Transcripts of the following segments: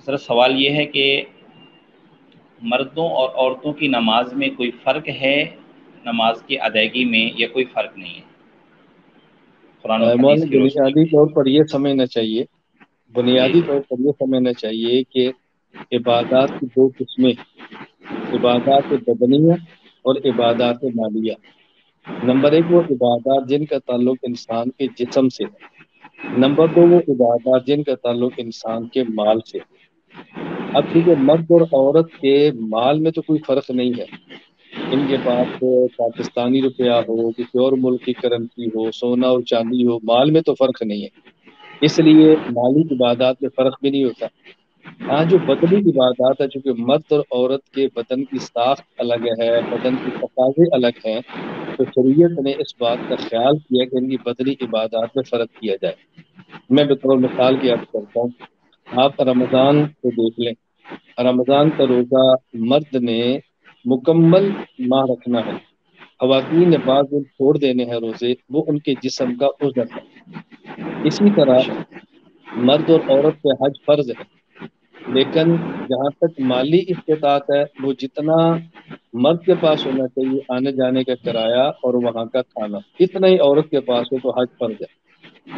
سر سوال یہ ہے کہ مردوں اور عورتوں کی نماز میں کوئی فرق ہے نماز کی ادائیگی میں یا کوئی فرق نہیں ہے قرآن و حدیث مولانا کی روشنی بنیادی میں؟ طور پر یہ سمجھنا چاہیے، جی بنیادی جی طور پر یہ سمجھنا چاہیے کہ عبادات کی دو قسمیں، عبادات بدنیہ اور عبادات مالیہ۔ نمبر ایک وہ عبادات جن کا تعلق انسان کے جسم سے ہے، نمبر دو وہ عبادات جن کا تعلق انسان کے مال سے ہے۔ اب چونکہ مرد اور عورت کے مال میں تو کوئی فرق نہیں ہے، ان کے پاس پاکستانی روپیہ ہو، کسی اور ملک کی کرنسی ہو، سونا اور چاندی ہو، مال میں تو فرق نہیں ہے، اس لیے مالی عبادات میں فرق بھی نہیں ہوتا۔ ہاں جو بدنی عبادات ہے، چونکہ مرد اور عورت کے بدن کی ساخت الگ ہے، بدن کی تقاضے الگ ہیں، تو شریعت نے اس بات کا خیال کیا کہ ان کی بدنی عبادات میں فرق کیا جائے۔ میں بطور مثال کی عرض کرتا ہوں، آپ رمضان کو دیکھ لیں، رمضان کا روزہ مرد نے مکمل ماہ رکھنا ہے، خواتین نے بعض دن چھوڑ دینے ہیں روزے، وہ ان کے جسم کا عذر ہے۔ اسی طرح اچھا مرد اور عورت پہ حج فرض ہے، لیکن جہاں تک مالی استطاعت ہے، وہ جتنا مرد کے پاس ہونا چاہیے آنے جانے کا کرایہ اور وہاں کا کھانا، اتنا ہی عورت کے پاس ہو تو حج فرض ہے۔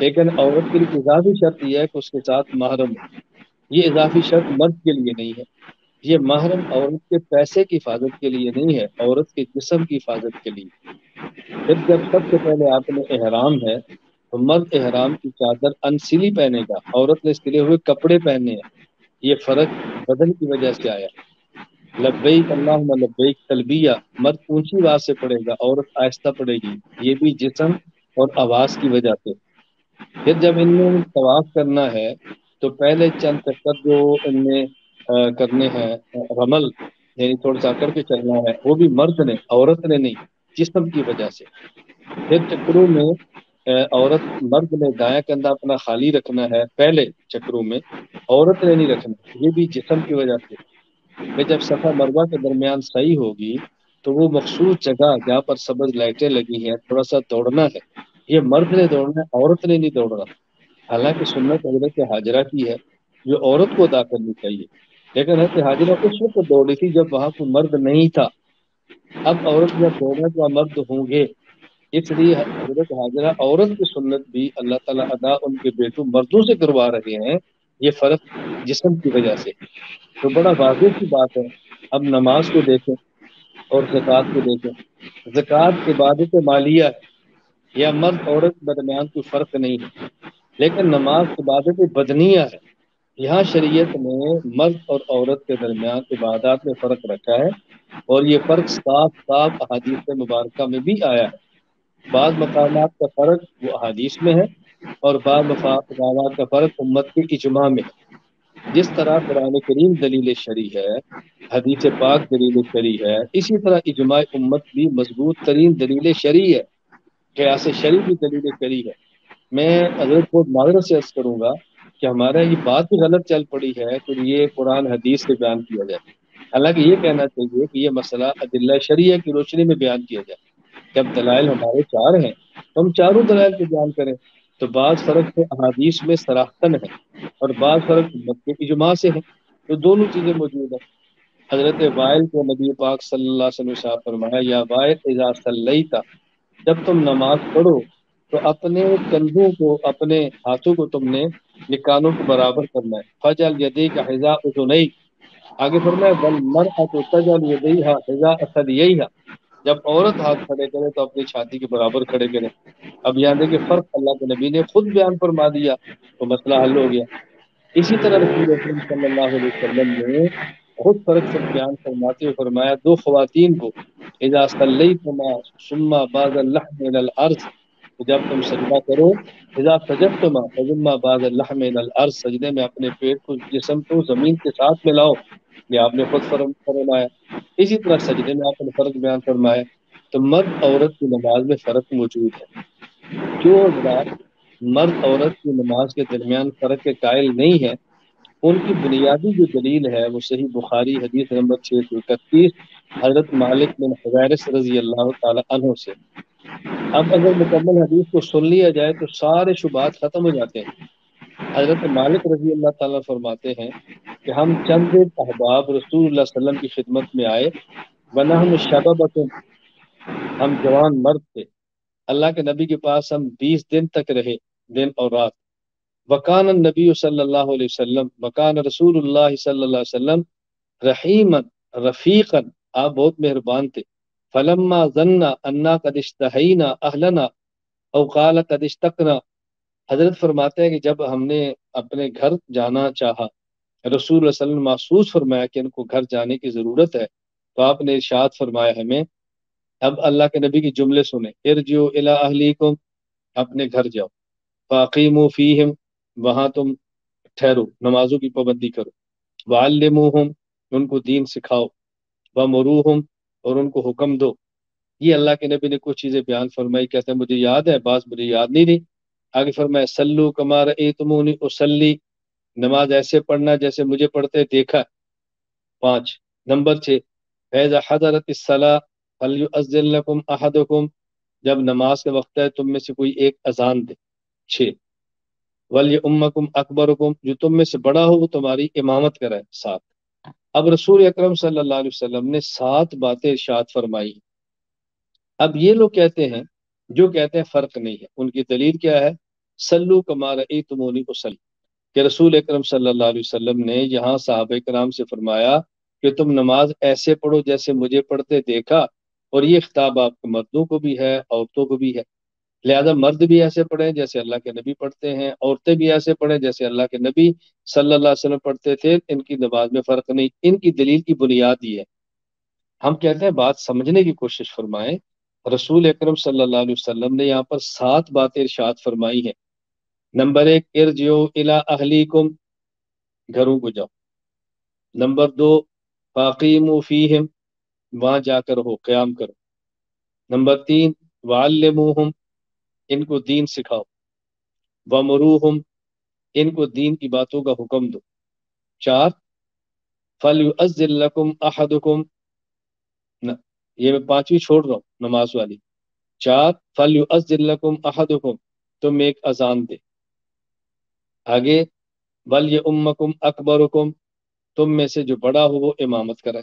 لیکن عورت کے لیے اضافی شرط یہ ہے کہ اس کے ساتھ محرم ہو، یہ اضافی شرط مرد کے لیے نہیں ہے۔ یہ محرم عورت کے پیسے کی حفاظت کے لیے نہیں ہے، عورت کے جسم کی حفاظت کے لیے۔ پھر جب سب سے پہلے آپ نے احرام ہے تو مرد احرام کی چادر انسلی پہنے گا، عورت نے سلے ہوئے کپڑے پہنے ہیں، یہ فرق بدن کی وجہ سے آیا۔ لبیک اللہم لبیک تلبیہ مرد اونچی آواز سے پڑے گا، عورت آہستہ پڑے گی، یہ بھی جسم اور آواز کی وجہ سے۔ پھر جب ان نے طواف کرنا ہے تو پہلے چند چکر جو ان نے کرنے ہیں، رمل یعنی تھوڑا سا کر کے چلنا ہے، وہ بھی مرد نے، عورت نے نہیں، جسم کی وجہ سے۔ پھر چکروں میں عورت، مرد نے دایاں کندھا اپنا خالی رکھنا ہے پہلے چکروں میں، عورت نے نہیں رکھنا، یہ بھی جسم کی وجہ سے۔ پھر جب صفا مروہ کے درمیان صحیح ہوگی تو وہ مخصوص جگہ جہاں پر سبز لائٹیں لگی ہیں تھوڑا سا دوڑنا ہے، یہ مرد نے دوڑنا ہے، عورت نے نہیں دوڑنا۔ حالانکہ سنت حضرت حاجرہ کی ہے جو عورت کو ادا کرنی چاہیے، لیکن حضرت حاجرہ اس وقت دوڑی تھی جب وہاں کوئی مرد نہیں تھا، اب عورت جب دوڑنے تو مرد ہوں گے، اس لیے حضرت حاجرہ عورت کی سنت بھی اللہ تعالیٰ ادا ان کے بیٹوں مردوں سے کروا رہے ہیں، یہ فرق جسم کی وجہ سے۔ تو بڑا واضح سی بات ہے۔ اب نماز کو دیکھیں اور زکوٰۃ کو دیکھیں، زکوٰۃ عبادت مالیہ ہے، یا مرد عورت کے درمیان کوئی فرق نہیں ہے، لیکن نماز عبادت بدنیہ ہے، یہاں شریعت نے مرد اور عورت کے درمیان عبادات میں فرق رکھا ہے، اور یہ فرق صاف صاف احادیث مبارکہ میں بھی آیا ہے۔ بعض مقامات کا فرق وہ احادیث میں ہے، اور بعض مقامات کا فرق امت کے اجماع میں ہے۔ جس طرح قرآن کریم دلیل شرعی ہے، حدیث پاک دلیل شرعی ہے، اسی طرح اجماع امت بھی مضبوط ترین دلیل شرعی ہے، قیاس شرعی بھی دلیل شرعی ہے۔ میں حضرت کو معذرت سے عرض کروں گا کہ ہمارا یہ بات بھی غلط چل پڑی ہے کہ یہ قرآن حدیث سے بیان کیا جائے، حالانکہ یہ کہنا چاہیے کہ یہ مسئلہ ادلہ شرعیہ کی روشنی میں بیان کیا جائے۔ جب دلائل ہمارے چار ہیں تو ہم چاروں دلائل کو بیان کریں، تو بعض فرق تو احادیث میں صراحتاً ہے اور بعض فرق امت کے اجماع سے ہے، تو دونوں چیزیں موجود ہیں۔ حضرت وائل کو نبی پاک صلی اللہ علیہ وسلم نے فرمایا، یا وائل اذا صلیت، جب تم نماز پڑھو تو اپنے کندھوں کو، اپنے ہاتھوں کو تم نے نکانوں کے برابر کرنا ہے، فجل یدیک حذاء اذنیک، آگے فرمایا والمرأۃ تجعل یدیہا حذاء ثدییہا، جب عورت ہاتھ کھڑے کرے تو اپنی چھاتی کے برابر کھڑے کرے۔ اب یہاں دیکھیں فرق اللہ کے نبی نے خود بیان فرما دیا تو مسئلہ حل ہو گیا۔ اسی طرح رسول اکرم صلی اللہ علیہ وسلم نے خود فرق سے بیان فرماتے ہوئے فرمایا، دو خواتین کو اذا صلیتما ثم بعض اللحم الى الارض، جب تم سجدہ کرو، اذا سجدتما ثم بعض اللحم الى الارض، سجدے میں اپنے پیٹ کو، جسم کو زمین کے ساتھ ملاؤ، یہ آپ نے خود فرمایا۔ اسی طرح سجدے میں آپ نے فرق بیان فرمایا۔ تو مرد عورت کی نماز میں فرق موجود ہے۔ جو حضرات مرد عورت کی نماز کے درمیان فرق کے قائل نہیں ہے، ان کی بنیادی جو دلیل ہے وہ صحیح بخاری حدیث نمبر 631 حضرت مالک بن حویرث رضی اللہ تعالی عنہ سے۔ اب اگر مکمل حدیث کو سن لیا جائے تو سارے شبہات ختم ہو جاتے ہیں۔ حضرت مالک رضی اللہ تعالیٰ فرماتے ہیں کہ ہم چند احباب رسول اللہ صلی اللہ علیہ وسلم کی خدمت میں آئے، ونحن شبابۃ، ہم جوان مرد تھے، اللہ کے نبی کے پاس ہم 20 دن تک رہے، دن اور رات۔ وکان النبی صلی اللہ علیہ وسلم، وکان رسول اللہ صلی اللہ علیہ وسلم رحیما رفیقا، آپ بہت مہربان تھے۔ فلما ظن انا قد اشتہینا اہلنا او قال قد اشتقنا، حضرت فرماتے ہیں کہ جب ہم نے اپنے گھر جانا چاہا، رسول اللہ صلی اللہ علیہ وسلم محسوس فرمایا کہ ان کو گھر جانے کی ضرورت ہے، تو آپ نے ارشاد فرمایا ہمیں، اب اللہ کے نبی کی جملے سنیں، ارجعوا الی اہلیکم، اپنے گھر جاؤ، فاقیموا فیہم، وہاں تم ٹھہرو، نمازوں کی پابندی کرو، وعلموہم، ان کو دین سکھاؤ، ومروہم، اور ان کو حکم دو۔ یہ اللہ کے نبی نے کچھ چیزیں بیان فرمائی، کہتے ہیں مجھے یاد ہے، بعض مجھے یاد نہیں رہی۔ آگے فرمایا سلو کما رأیتمونی اصلی، نماز ایسے پڑھنا جیسے مجھے پڑھتے دیکھا۔ 5 نمبر 6 فَإِذَا حَضَرَتِ الصَّلَاةُ فَلْيُؤَذِّن لَكُمْ أَحَدُكُمْ، جب نماز کا وقت ہے تم میں سے کوئی ایک اذان دے۔ 6 وَلْيُؤَمَّكُمْ أَكْبَرُكُمْ، جو تم میں سے بڑا ہو وہ تمہاری امامت کرے۔ 7 اب رسول اکرم صلی اللہ علیہ وسلم نے 7 باتیں ارشاد فرمائی۔ اب یہ لوگ کہتے ہیں، جو کہتے ہیں فرق نہیں ہے، ان کی دلیل کیا ہے؟ سلو کما رأیتمونی اصلی، کہ رسول اکرم صلی اللہ علیہ وسلم نے یہاں صحابہ کرام سے فرمایا کہ تم نماز ایسے پڑھو جیسے مجھے پڑھتے دیکھا، اور یہ خطاب آپ کو مردوں کو بھی ہے، عورتوں کو بھی ہے، لہذا مرد بھی ایسے پڑھیں جیسے اللہ کے نبی پڑھتے ہیں، عورتیں بھی ایسے پڑھیں جیسے اللہ کے نبی صلی اللہ علیہ وسلم پڑھتے تھے، ان کی نماز میں فرق نہیں۔ ان کی دلیل کی بنیاد یہ ہے، ہم کہتے ہیں بات سمجھنے کی کوشش فرمائیں۔ رسول اکرم صلی اللہ علیہ وسلم نے یہاں پر 7 باتیں ارشاد فرمائی ہیں۔ نمبر 1 ارجعوا الی اہلیکم، گھروں کو جاؤ۔ نمبر 2 فاقیموا فیہم، وہاں جا کر ہو قیام کرو۔ نمبر 3 وعلموہم، ان کو دین سکھاؤ۔ ومروہم، ان کو دین کی باتوں کا حکم دو۔ 4 فلیؤذن لکم احدکم، یہ میں 5ویں چھوڑ رہا ہوں نماز والی۔ 4 فلیؤذن لکم احدکم، تم ایک اذان دے۔ آگے ولیؤمکم اکبرکم، تم میں سے جو بڑا ہو وہ امامت کرے۔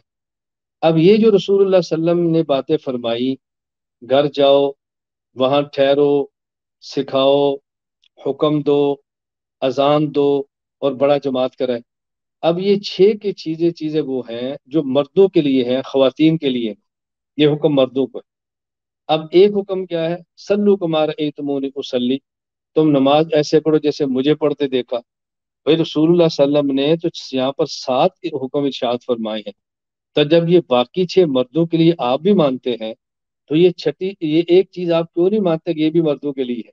اب یہ جو رسول اللہ صلی اللہ علیہ وسلم نے باتیں فرمائی، گھر جاؤ، وہاں ٹھہرو، سکھاؤ، حکم دو، اذان دو، اور بڑا جماعت کرے، اب یہ 6 کی چیزیں وہ ہیں جو مردوں کے لیے ہیں، خواتین کے لیے یہ حکم مردوں کو ہے۔ اب ایک حکم کیا ہے؟ سلو کما رأیتمونی اصلی، تم نماز ایسے پڑھو جیسے مجھے پڑھتے دیکھا۔ بھائی رسول اللہ صلی اللہ علیہ وسلم نے تو یہاں پر 7 حکم ارشاد فرمائے ہیں، تو جب یہ باقی 6 مردوں کے لیے آپ بھی مانتے ہیں، تو یہ ایک چیز آپ کیوں نہیں مانتے کہ یہ بھی مردوں کے لیے ہے؟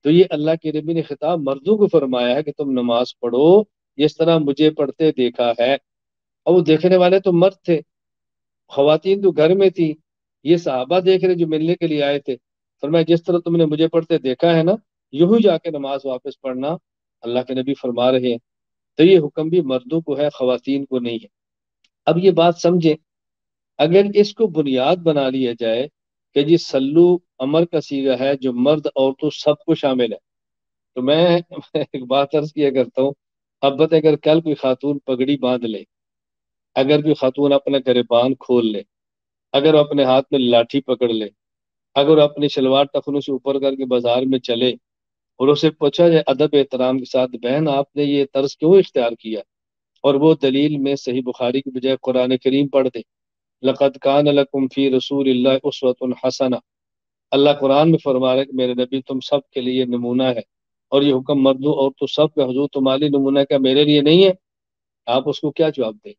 تو یہ اللہ کے نبی نے خطاب مردوں کو فرمایا ہے کہ تم نماز پڑھو جس طرح مجھے پڑھتے دیکھا ہے، اور وہ دیکھنے والے تو مرد تھے، خواتین تو گھر میں تھی، یہ صحابہ دیکھ رہے جو ملنے کے لیے آئے تھے، فرمایا جس طرح تم نے مجھے پڑھتے دیکھا ہے نا، یوں ہی جا کے نماز واپس پڑھنا، اللہ کے نبی فرما رہے ہیں۔ تو یہ حکم بھی مردوں کو ہے، خواتین کو نہیں ہے۔ اب یہ بات سمجھیں، اگر اس کو بنیاد بنا لیا جائے کہ جی سلو امر کا صیغہ ہے جو مرد عورتوں سب کو شامل ہے، تو میں ایک بات عرض کیا کرتا ہوں، اب بت اگر کل کوئی خاتون پگڑی باندھ لے، اگر کوئی خاتون اپنا گریبان کھول لے، اگر وہ اپنے ہاتھ میں لاٹھی پکڑ لے، اگر وہ اپنی شلوار ٹخنوں سے اوپر کر کے بازار میں چلے، اور اسے پوچھا جائے ادب احترام کے ساتھ بہن آپ نے یہ طرز کیوں اختیار کیا، اور وہ دلیل میں صحیح بخاری کی بجائے قرآن کریم پڑھ دے، لقد کان لکم فی رسول اللہ اسوۃ حسنہ، اللہ قرآن میں فرما رہا ہے کہ میرے نبی تم سب کے لیے نمونہ ہے، اور یہ حکم مردوں اور تو سب کا حضور تمہارے نمونہ کا میرے لیے نہیں ہے؟ آپ اس کو کیا جواب دیں؟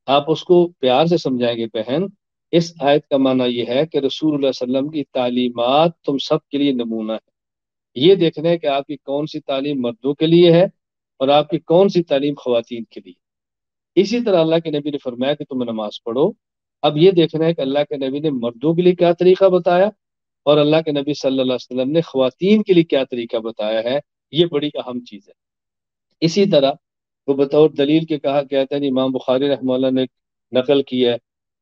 آپ اس کو پیار سے سمجھائیں گے بہن اس آیت کا معنی یہ ہے کہ رسول اللہ صلی اللہ علیہ وسلم کی تعلیمات تم سب کے لیے نمونہ ہے، یہ دیکھنا ہے کہ آپ کی کون سی تعلیم مردوں کے لیے ہے اور آپ کی کون سی تعلیم خواتین کے لیے۔ اسی طرح اللہ کے نبی نے فرمایا کہ تم نماز پڑھو، اب یہ دیکھنا ہے کہ اللہ کے نبی نے مردوں کے لیے کیا طریقہ بتایا، اور اللہ کے نبی صلی اللہ علیہ وسلم نے خواتین کے لیے کیا طریقہ بتایا ہے، یہ بڑی اہم چیز ہے۔ اسی طرح وہ بطور دلیل کے کہا کہتا ہے امام بخاری رحمہ اللہ نے نقل کی ہے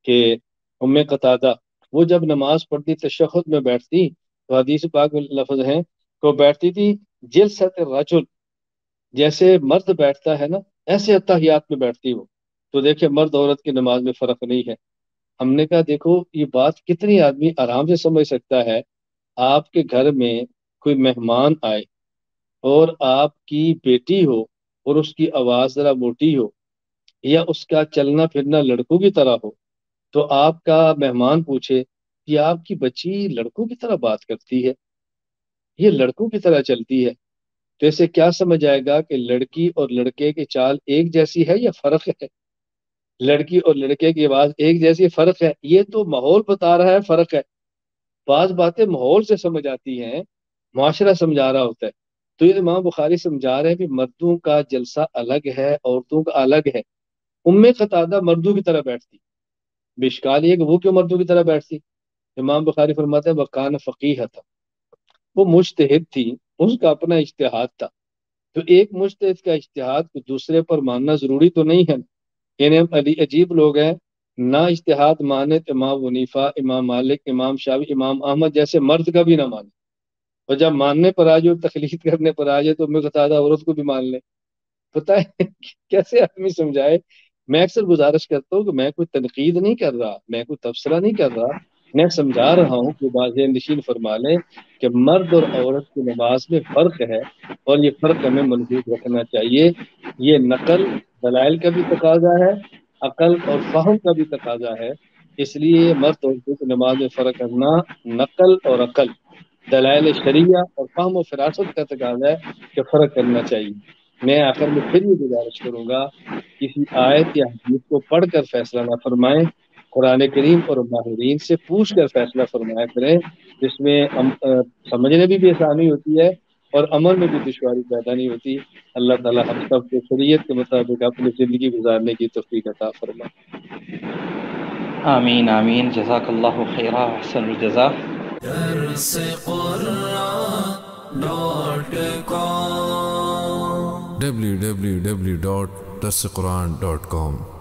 کہ ام قتادہ وہ جب نماز پڑھتی تشہد میں بیٹھتی، تو حدیث پاک میں لفظ ہیں کہ وہ بیٹھتی تھی جلسۃ الرجل، جیسے مرد بیٹھتا ہے نا ایسے اتحیات میں بیٹھتی ہو. تو دیکھیں مرد عورت کی نماز میں فرق نہیں ہے. ہم نے کہا دیکھو یہ بات کتنی آدمی آرام سے سمجھ سکتا ہے. آپ کے گھر میں کوئی مہمان آئے اور آپ کی بیٹی ہو اور اس کی آواز ذرا موٹی ہو یا اس کا چلنا پھرنا لڑکوں کی طرح ہو، تو آپ کا مہمان پوچھے کہ آپ کی بچی لڑکوں کی طرح بات کرتی ہے، یہ لڑکوں کی طرح چلتی ہے، تو اسے کیا سمجھ آئے گا کہ لڑکی اور لڑکے کی چال ایک جیسی ہے یا فرق ہے؟ لڑکی اور لڑکے کی آواز ایک جیسی فرق ہے، یہ تو ماحول بتا رہا ہے فرق ہے. بعض باتیں ماحول سے سمجھ آتی ہیں، معاشرہ سمجھا رہا ہوتا ہے. تو یہ امام بخاری سمجھا رہے ہیں کہ مردوں کا جلسہ الگ ہے عورتوں کا الگ ہے. قتادہ مردوں کی طرح بیٹھتی، بشکال یہ کہ وہ کیوں مردوں کی طرح بیٹھتی؟ امام بخاری فرماتے ہیں وکان فقیہ تھا، وہ مجتہد تھی، اس کا اپنا اجتہاد تھا. تو ایک مجتہد کا اجتہاد کو دوسرے پر ماننا ضروری تو نہیں ہے. یعنی ہم عجیب لوگ ہیں، نہ اجتہاد مانے تو امام حنیفہ، امام مالک، امام شافعی، امام احمد جیسے مرد کا بھی نہ مانے، اور جب ماننے پر آ جائے تقلید کرنے پر آ جائے تو میں بتا دا عورت کو بھی مان لے. پتہ ہے کیسے آدمی سمجھائے. میں اکثر گزارش کرتا ہوں کہ میں کوئی تنقید نہیں کر رہا، میں کوئی تبصرہ نہیں کر رہا، میں سمجھا رہا ہوں کہ واضح نشین فرما لیں کہ مرد اور عورت کی نماز میں فرق ہے، اور یہ فرق ہمیں محفوظ رکھنا چاہیے. یہ نقل دلائل کا بھی تقاضا ہے، عقل اور فہم کا بھی تقاضا ہے. اس لیے مرد اور عورت کی نماز میں فرق کرنا نقل اور عقل، دلائل شریعہ اور فہم و فراست کا تقاضا ہے کہ فرق کرنا چاہیے. میں آخر میں پھر یہ گزارش کروں گا کسی آیت یا حدیث کو پڑھ کر فیصلہ نہ فرمائیں، قرآن کریم اور ماہرین سے پوچھ کر فیصلہ فرمایا کریں، جس میں سمجھنے بھی آسانی ہوتی ہے اور عمل میں بھی دشواری پیدا نہیں ہوتی. اللہ تعالی ہم سب کو شریعت کے مطابق اپنی زندگی گزارنے کی توفیق عطا فرمائے. آمین آمین. جزاک اللہ خیرہ، احسن الجزا. www.darsequran.com